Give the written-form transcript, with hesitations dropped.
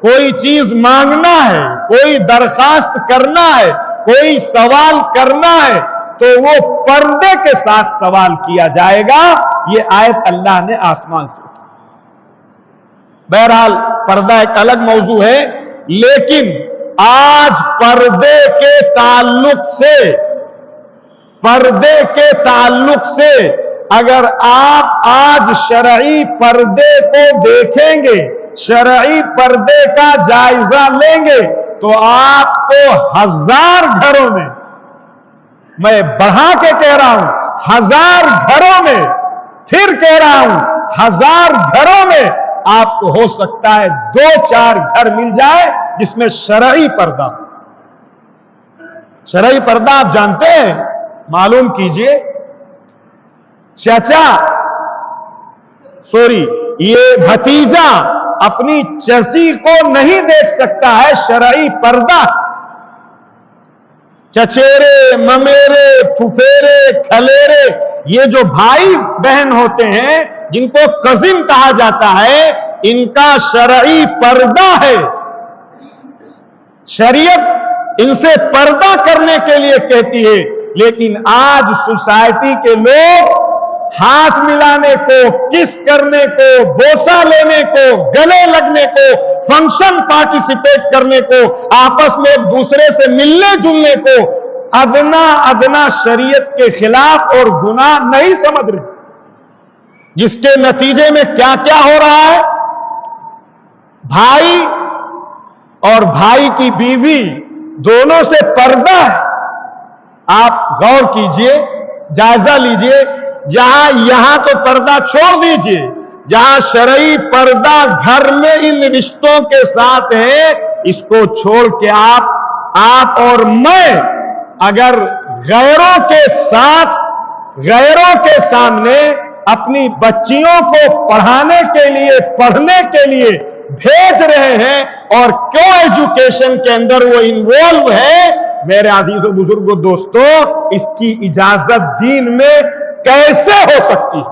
کوئی چیز مانگنا ہے، کوئی درخواست کرنا ہے، کوئی سوال کرنا ہے تو وہ پردے کے ساتھ سوال کیا جائے گا. یہ آیت اللہ نے آسمان سے. بہرحال پردہ ایک الگ موضوع ہے، لیکن آج پردے کے تعلق سے اگر آپ آج شرعی پردے کو دیکھیں گے، شرعی پردے کا جائزہ لیں گے تو آپ کو 1000 گھروں میں بڑھا کے کہہ رہا ہوں 1000 گھروں میں، پھر کہہ رہا ہوں 1000 گھروں میں آپ کو ہو سکتا ہے 2-4 گھر مل جائے جس میں شرعی پردہ. شرعی پردہ آپ جانتے ہیں، معلوم کیجئے. یہ بھتیجا اپنی چچی کو نہیں دیکھ سکتا ہے، شرعی پردہ. چچیرے، ممیرے، پھپھیرے، کھلیرے، یہ جو بھائی بہن ہوتے ہیں جن کو کزن کہا جاتا ہے، ان کا شرعی پردہ ہے. شریعت ان سے پردہ کرنے کے لیے کہتی ہے. لیکن آج سوسائٹی کے لوگ ہاتھ ملانے کو، کس کرنے کو، بوسہ لینے کو، گلے لگنے کو، فنکشن پارٹیسپیٹ کرنے کو، آپس میں ایک دوسرے سے ملنے جلنے کو ادنا شریعت کے خلاف اور گناہ نہیں سمجھ رہے، جس کے نتیجے میں کیا کیا ہو رہا ہے. بھائی اور بھائی کی بیوی دونوں سے پردہ ہے. آپ غور کیجئے، جائزہ لیجئے. یہاں تو پردہ چھوڑ دیجئے، جہاں شرعی پردہ گھر میں ان رشتوں کے ساتھ ہے، اس کو چھوڑ کے آپ اور میں اگر غیروں کے سامنے اپنی بچیوں کو پڑھنے کے لیے بھیج رہے ہیں اور کو ایجوکیشن کے اندر وہ انوالو ہے، میرے عزیزوں، بزرگوں، دوستوں، اس کی اجازت دین میں کیسے ہو سکتی ہے؟